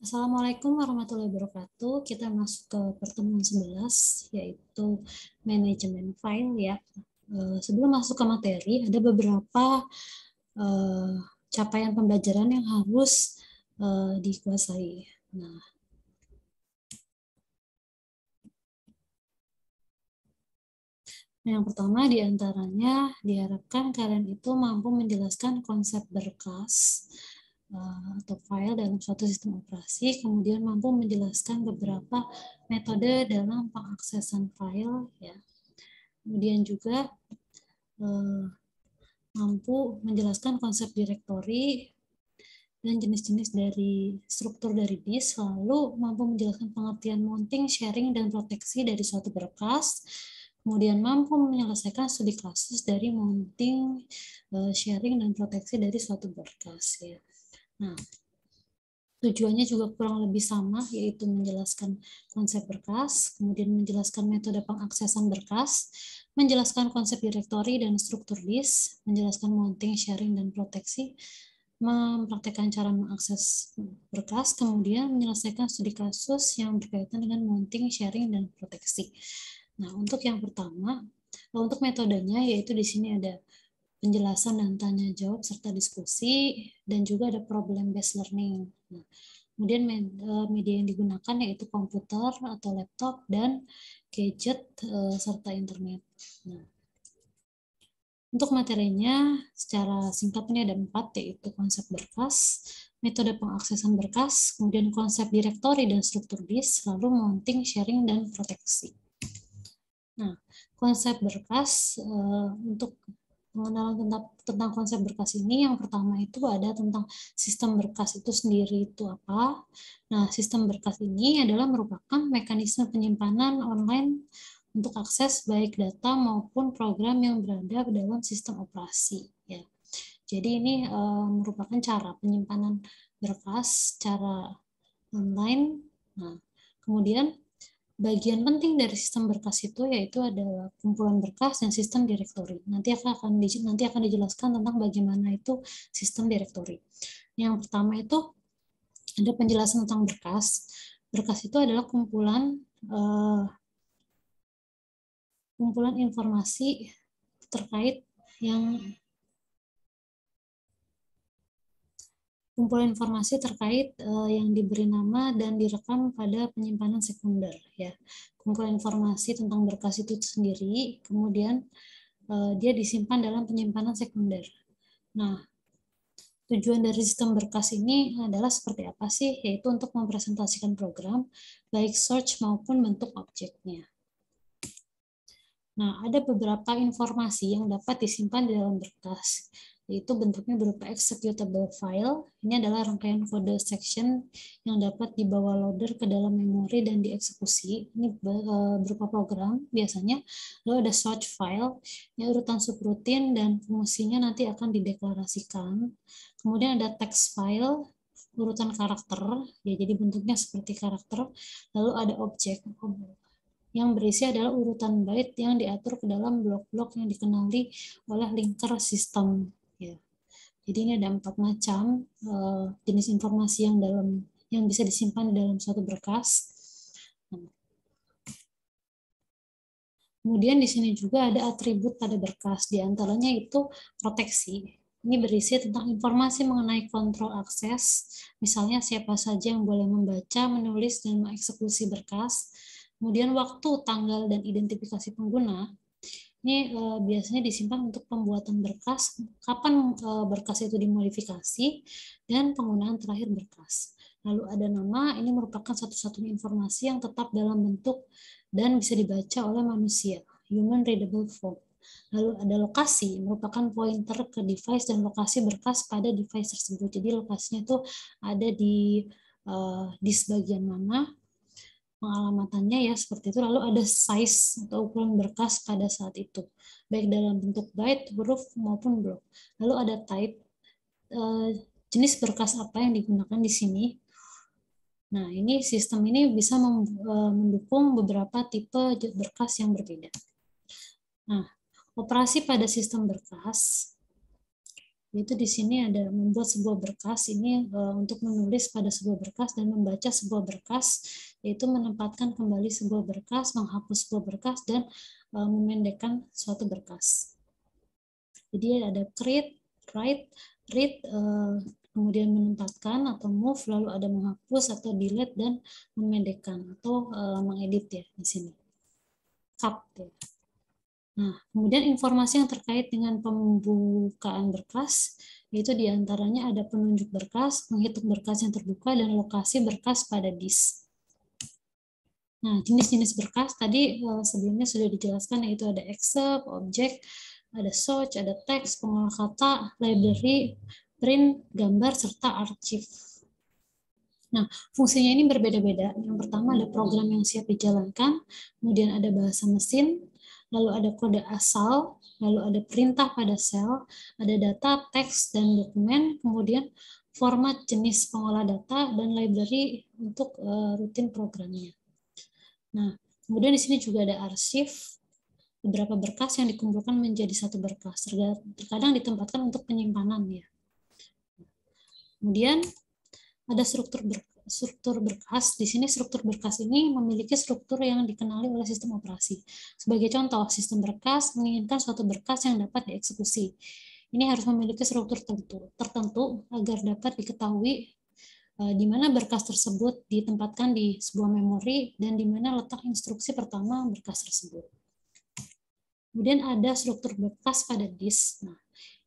Assalamualaikum warahmatullahi wabarakatuh. Kita masuk ke pertemuan 11, yaitu manajemen file ya. Sebelum masuk ke materi, ada beberapa capaian pembelajaran yang harus dikuasai. Nah, yang pertama diantaranya diharapkan kalian itu mampu menjelaskan konsep berkas atau file dalam suatu sistem operasi, kemudian mampu menjelaskan beberapa metode dalam pengaksesan file ya. Kemudian juga mampu menjelaskan konsep direktori dan jenis-jenis dari struktur dari disk, lalu mampu menjelaskan pengertian mounting, sharing, dan proteksi dari suatu berkas, kemudian mampu menyelesaikan studi kasus dari mounting, sharing, dan proteksi dari suatu berkas ya. Nah, tujuannya juga kurang lebih sama, yaitu menjelaskan konsep berkas, kemudian menjelaskan metode pengaksesan berkas, menjelaskan konsep direktori dan struktur disk, menjelaskan mounting, sharing, dan proteksi, mempraktekkan cara mengakses berkas, kemudian menyelesaikan studi kasus yang berkaitan dengan mounting, sharing, dan proteksi. Nah, untuk yang pertama, untuk metodenya, yaitu di sini ada penjelasan dan tanya jawab serta diskusi, dan juga ada problem based learning. Nah, kemudian media yang digunakan yaitu komputer atau laptop dan gadget serta internet. Nah, untuk materinya secara singkat ini ada 4, yaitu konsep berkas, metode pengaksesan berkas, kemudian konsep direktori dan struktur disk, lalu mounting, sharing, dan proteksi. Nah, konsep berkas untuk pengenalan tentang konsep berkas ini, yang pertama itu ada tentang sistem berkas itu sendiri itu apa. Nah, sistem berkas ini adalah merupakan mekanisme penyimpanan online untuk akses baik data maupun program yang berada dalam sistem operasi. Ya. Jadi ini merupakan cara penyimpanan berkas secara online. Nah, kemudian bagian penting dari sistem berkas itu yaitu adalah kumpulan berkas dan sistem direktori. Nanti akan dijelaskan tentang bagaimana itu sistem direktori. Yang pertama itu ada penjelasan tentang berkas. Berkas itu adalah kumpulan informasi terkait yang yang diberi nama dan direkam pada penyimpanan sekunder ya. Kumpulan informasi tentang berkas itu sendiri, kemudian dia disimpan dalam penyimpanan sekunder. Nah, tujuan dari sistem berkas ini adalah seperti apa sih? Yaitu untuk mempresentasikan program, baik search maupun bentuk objeknya. Nah, ada beberapa informasi yang dapat disimpan di dalam berkas, yaitu bentuknya berupa executable file. Ini adalah rangkaian kode section yang dapat dibawa loader ke dalam memori dan dieksekusi. Ini berupa program biasanya. Lalu ada source file, yang urutan subrutin dan fungsinya nanti akan dideklarasikan. Kemudian ada text file, urutan karakter, ya jadi bentuknya seperti karakter. Lalu ada objek yang berisi adalah urutan byte yang diatur ke dalam blok-blok yang dikenali oleh linker sistem. Ya. Jadi ini ada 4 macam jenis informasi yang bisa disimpan di dalam suatu berkas. Kemudian di sini juga ada atribut pada berkas, di antaranya itu proteksi. Ini berisi tentang informasi mengenai kontrol akses, misalnya siapa saja yang boleh membaca, menulis, dan mengeksekusi berkas. Kemudian waktu, tanggal, dan identifikasi pengguna. Ini biasanya disimpan untuk pembuatan berkas, kapan berkas itu dimodifikasi, dan penggunaan terakhir berkas. Lalu ada nama, ini merupakan satu-satunya informasi yang tetap dalam bentuk dan bisa dibaca oleh manusia, human readable form. Lalu ada lokasi, merupakan pointer ke device dan lokasi berkas pada device tersebut. Jadi lokasinya itu ada di bagian mana, pengalamannya ya seperti itu. Lalu ada size atau ukuran berkas pada saat itu, baik dalam bentuk byte, huruf maupun blok. Lalu ada type, jenis berkas apa yang digunakan di sini. Nah, ini sistem ini bisa mendukung beberapa tipe berkas yang berbeda. Nah, operasi pada sistem berkas Yaitu di sini ada membuat sebuah berkas, ini untuk menulis pada sebuah berkas dan membaca sebuah berkas, yaitu menempatkan kembali sebuah berkas, menghapus sebuah berkas, dan memendekkan suatu berkas. Jadi ada create, write, read, kemudian menempatkan atau move, lalu ada menghapus atau delete dan memendekkan atau mengedit ya di sini. Cut ya. Nah, kemudian informasi yang terkait dengan pembukaan berkas, yaitu diantaranya ada penunjuk berkas, menghitung berkas yang terbuka, dan lokasi berkas pada disk. Nah, jenis-jenis berkas tadi sebelumnya sudah dijelaskan, yaitu ada excerpt, object, ada search, ada teks, pengolah kata, library, print, gambar, serta archive. Nah, fungsinya ini berbeda-beda. Yang pertama ada program yang siap dijalankan, kemudian ada bahasa mesin, lalu ada kode asal, lalu ada perintah pada sel, ada data, teks, dan dokumen, kemudian format jenis pengolah data, dan library untuk rutin programnya. Nah, kemudian di sini juga ada arsip, beberapa berkas yang dikumpulkan menjadi satu berkas, terkadang ditempatkan untuk penyimpanan ya. Kemudian ada struktur berkas. Di sini struktur berkas ini memiliki struktur yang dikenali oleh sistem operasi. Sebagai contoh, sistem berkas menginginkan suatu berkas yang dapat dieksekusi. Ini harus memiliki struktur tertentu agar dapat diketahui di mana berkas tersebut ditempatkan di sebuah memori dan di mana letak instruksi pertama berkas tersebut. Kemudian ada struktur berkas pada disk. Nah,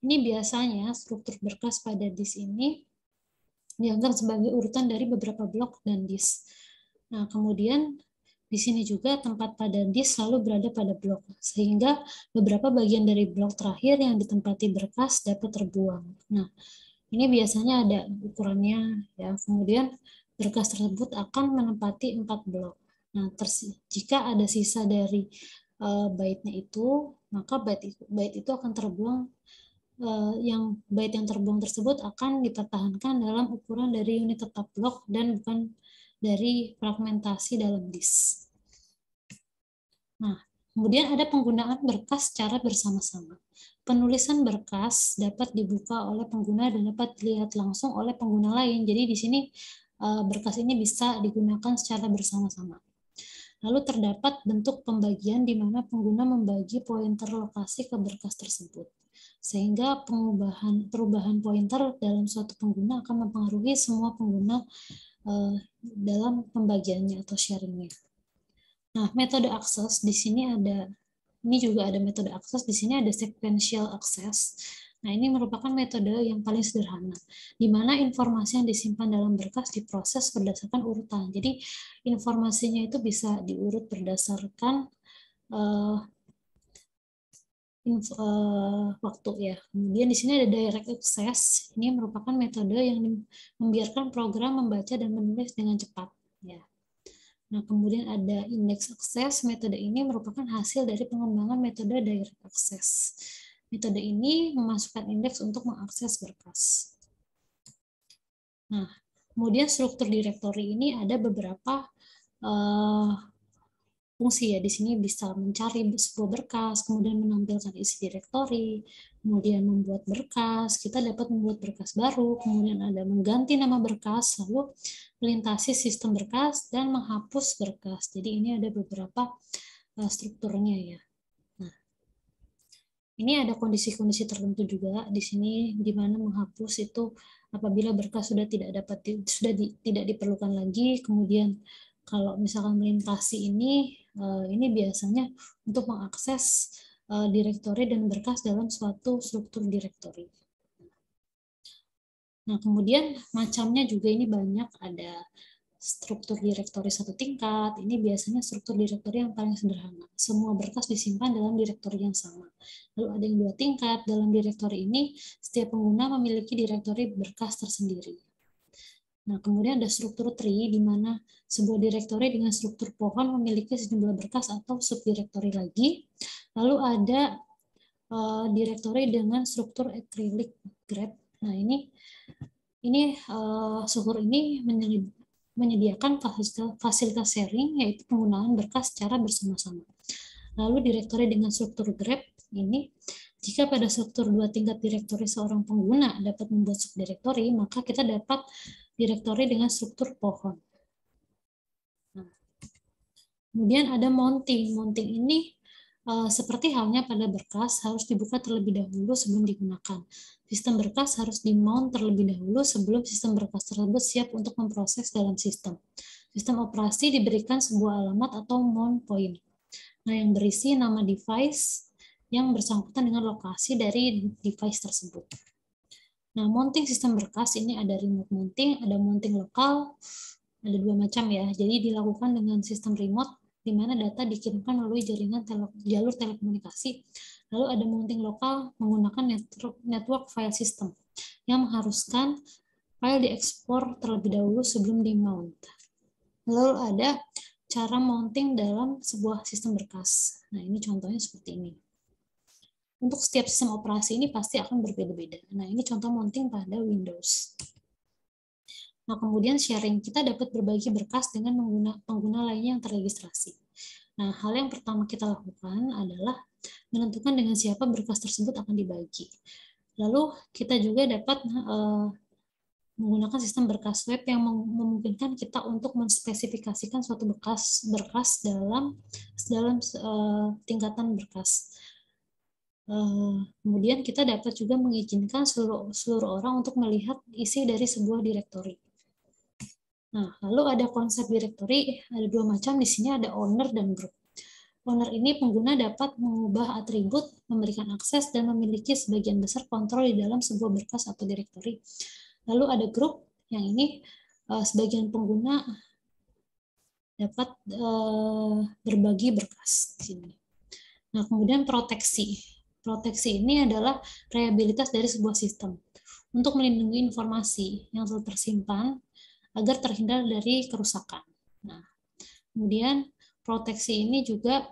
ini biasanya struktur berkas pada disk ini dianggap sebagai urutan dari beberapa blok dan disk. Nah, kemudian di sini juga tempat pada disk selalu berada pada blok, sehingga beberapa bagian dari blok terakhir yang ditempati berkas dapat terbuang. Nah, ini biasanya ada ukurannya, ya. Kemudian berkas tersebut akan menempati 4 blok. Nah, jika ada sisa dari baitnya itu, maka bait itu akan terbuang. Yang bait yang terbuang tersebut akan dipertahankan dalam ukuran dari unit tetap blok dan bukan dari fragmentasi dalam disk. Nah, kemudian ada penggunaan berkas secara bersama-sama. Penulisan berkas dapat dibuka oleh pengguna dan dapat dilihat langsung oleh pengguna lain. Jadi di sini berkas ini bisa digunakan secara bersama-sama. Lalu terdapat bentuk pembagian di mana pengguna membagi pointer lokasi ke berkas tersebut. Sehingga perubahan pointer dalam suatu pengguna akan mempengaruhi semua pengguna dalam pembagiannya atau sharingnya. Nah, metode akses di sini ini juga ada metode akses, di sini ada sequential access. Nah, ini merupakan metode yang paling sederhana, di mana informasi yang disimpan dalam berkas diproses berdasarkan urutan. Jadi, informasinya itu bisa diurut berdasarkan waktu ya. Kemudian di sini ada direct access. Ini merupakan metode yang membiarkan program membaca dan menulis dengan cepat. Ya. Nah, kemudian ada index access. Metode ini merupakan hasil dari pengembangan metode direct access. Metode ini memasukkan indeks untuk mengakses berkas. Nah, kemudian struktur direktori ini ada beberapa fungsi ya. Di sini bisa mencari sebuah berkas, kemudian menampilkan isi direktori, kemudian membuat berkas, kita dapat membuat berkas baru, kemudian ada mengganti nama berkas, lalu melintasi sistem berkas, dan menghapus berkas. Jadi ini ada beberapa strukturnya ya. Nah, ini ada kondisi-kondisi tertentu juga di sini di mana menghapus itu apabila berkas sudah tidak diperlukan lagi, kemudian kalau misalkan melintasi ini biasanya untuk mengakses direktori dan berkas dalam suatu struktur direktori. Nah, kemudian macamnya juga ini banyak, ada struktur direktori satu tingkat, ini biasanya struktur direktori yang paling sederhana. Semua berkas disimpan dalam direktori yang sama. Lalu ada yang 2 tingkat, dalam direktori ini setiap pengguna memiliki direktori berkas tersendiri. Nah, kemudian ada struktur tree, di mana sebuah direktori dengan struktur pohon memiliki sejumlah berkas atau subdirektori lagi. Lalu ada direktori dengan struktur acrylic graph. Nah, ini struktur ini menyediakan fasilitas sharing, yaitu penggunaan berkas secara bersama-sama. Lalu direktori dengan struktur graph ini Jika pada struktur 2 tingkat direktori seorang pengguna dapat membuat subdirektori, maka kita dapat direktori dengan struktur pohon. Nah, kemudian ada mounting. Mounting ini seperti halnya pada berkas harus dibuka terlebih dahulu sebelum digunakan. Sistem berkas harus di-mount terlebih dahulu sebelum sistem berkas tersebut siap untuk memproses dalam sistem. Sistem operasi diberikan sebuah alamat atau mount point. Nah, yang berisi nama device yang bersangkutan dengan lokasi dari device tersebut. Nah, mounting sistem berkas ini ada remote mounting, ada mounting lokal, ada dua macam ya. Jadi dilakukan dengan sistem remote, di mana data dikirimkan melalui jaringan jalur telekomunikasi. Lalu ada mounting lokal menggunakan network file system, yang mengharuskan file diekspor terlebih dahulu sebelum di-mount. Lalu ada cara mounting dalam sebuah sistem berkas. Nah, ini contohnya seperti ini. Untuk setiap sistem operasi ini pasti akan berbeda-beda. Nah, ini contoh mounting pada Windows. Nah, kemudian sharing, kita dapat berbagi berkas dengan pengguna lainnya yang terregistrasi. Nah, hal yang pertama kita lakukan adalah menentukan dengan siapa berkas tersebut akan dibagi. Lalu kita juga dapat menggunakan sistem berkas web yang memungkinkan kita untuk menspesifikasikan suatu berkas dalam tingkatan berkas. Kemudian kita dapat juga mengizinkan seluruh orang untuk melihat isi dari sebuah direktori. Nah, lalu ada konsep direktori, ada dua macam, di sini ada owner dan group. Owner ini pengguna dapat mengubah atribut, memberikan akses, dan memiliki sebagian besar kontrol di dalam sebuah berkas atau direktori. Lalu ada group, yang ini sebagian pengguna dapat berbagi berkas di sini. Nah, kemudian proteksi. Proteksi ini adalah reliabilitas dari sebuah sistem untuk melindungi informasi yang telah tersimpan agar terhindar dari kerusakan. Nah, kemudian proteksi ini juga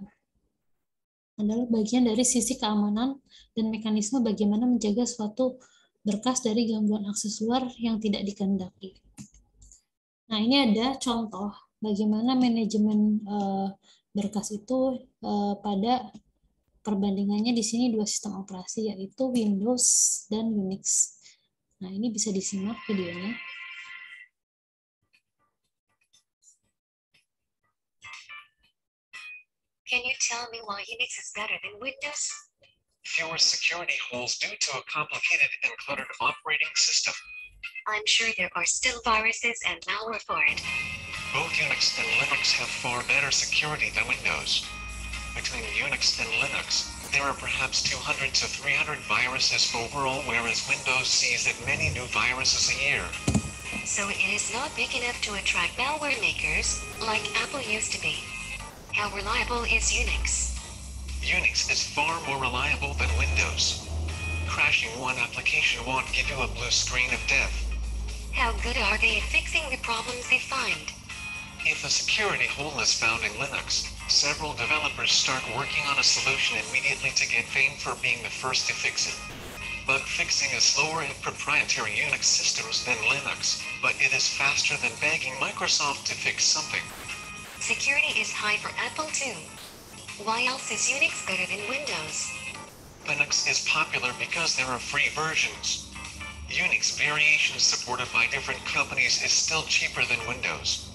adalah bagian dari sisi keamanan dan mekanisme bagaimana menjaga suatu berkas dari gangguan akses luar yang tidak dikehendaki. Nah, ini ada contoh bagaimana manajemen berkas itu pada perbandingannya di sini dua sistem operasi, yaitu Windows dan Unix. Nah, ini bisa disimak videonya. Can you tell me why Unix is better than Windows? Fewer security holes due to a complicated and cluttered operating system. I'm sure there are still viruses and malware for it. Both Unix and Linux have far better security than Windows. Between Unix and Linux, there are perhaps 200 to 300 viruses overall, whereas Windows sees that many new viruses a year. So it is not big enough to attract malware makers, like Apple used to be. How reliable is Unix? Unix is far more reliable than Windows. Crashing one application won't give you a blue screen of death. How good are they at fixing the problems they find? If a security hole is found in Linux, several developers start working on a solution immediately to get fame for being the first to fix it. Bug fixing is slower in proprietary Unix systems than Linux, but it is faster than begging Microsoft to fix something. Security is high for Apple too. Why else is Unix better than Windows? Linux is popular because there are free versions. Unix variations supported by different companies is still cheaper than Windows.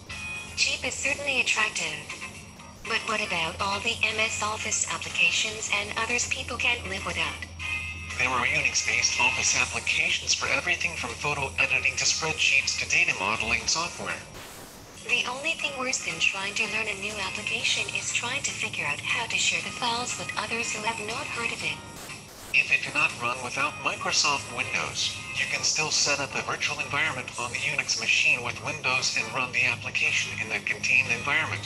Cheap is certainly attractive. But what about all the MS Office applications and others people can't live without? There are Unix-based Office applications for everything from photo editing to spreadsheets to data modeling software. The only thing worse than trying to learn a new application is trying to figure out how to share the files with others who have not heard of it. If it cannot run without Microsoft Windows, you can still set up a virtual environment on the Unix machine with Windows and run the application in that contained environment.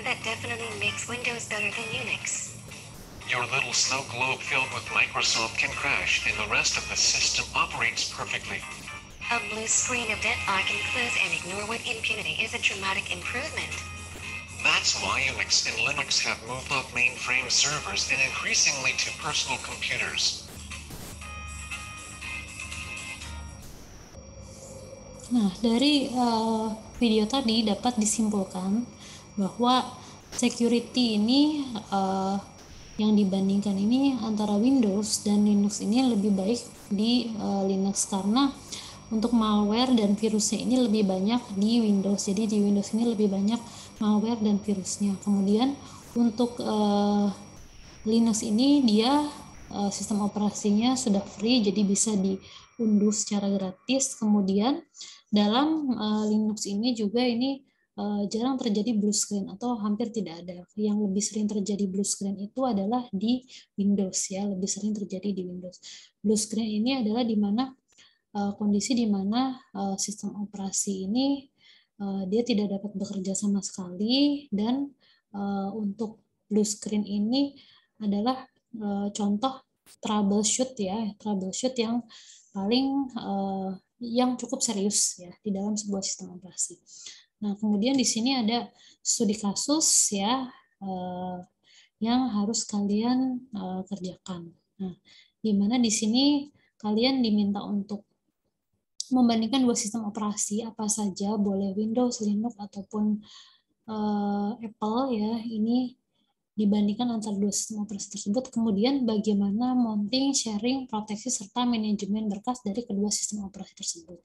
That definitely makes Windows better than Unix. Your little snow globe filled with Microsoft can crash and the rest of the system operates perfectly. A blue screen of death I can close and ignore with impunity is a dramatic improvement. That's why Unix and Linux have moved off mainframe servers and increasingly to personal computers. Nah, dari video tadi dapat disimpulkan bahwa security ini yang dibandingkan ini antara Windows dan Linux ini lebih baik di Linux, karena untuk malware dan virusnya ini lebih banyak di Windows. Jadi di Windows ini lebih banyak malware dan virusnya. Kemudian untuk Linux ini dia sistem operasinya sudah free, jadi bisa diunduh secara gratis. Kemudian dalam Linux ini juga ini jarang terjadi blue screen atau hampir tidak ada. Yang lebih sering terjadi blue screen itu adalah di Windows ya, lebih sering terjadi di Windows. Blue screen ini adalah di mana kondisi di mana sistem operasi ini dia tidak dapat bekerja sama sekali, dan untuk blue screen ini adalah contoh troubleshoot ya, troubleshoot yang paling yang cukup serius ya di dalam sebuah sistem operasi. Nah, kemudian di sini ada studi kasus ya yang harus kalian kerjakan. Nah, di mana di sini kalian diminta untuk membandingkan dua sistem operasi apa saja, boleh Windows, Linux ataupun Apple ya, ini dibandingkan antara dua sistem operasi tersebut, kemudian bagaimana mounting, sharing, proteksi, serta manajemen berkas dari kedua sistem operasi tersebut.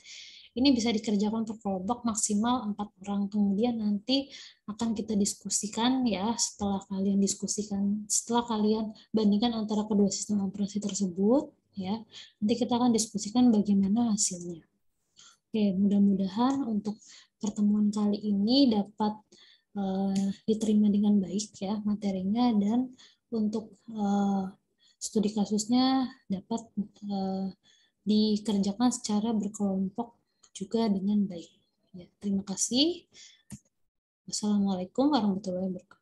Ini bisa dikerjakan per kelompok maksimal 4 orang. Kemudian nanti akan kita diskusikan ya, setelah kalian bandingkan antara kedua sistem operasi tersebut ya. Nanti kita akan diskusikan bagaimana hasilnya. Oke, mudah-mudahan untuk pertemuan kali ini dapat diterima dengan baik ya materinya, dan untuk studi kasusnya dapat dikerjakan secara berkelompok juga dengan baik. Ya, terima kasih. Wassalamualaikum warahmatullahi wabarakatuh.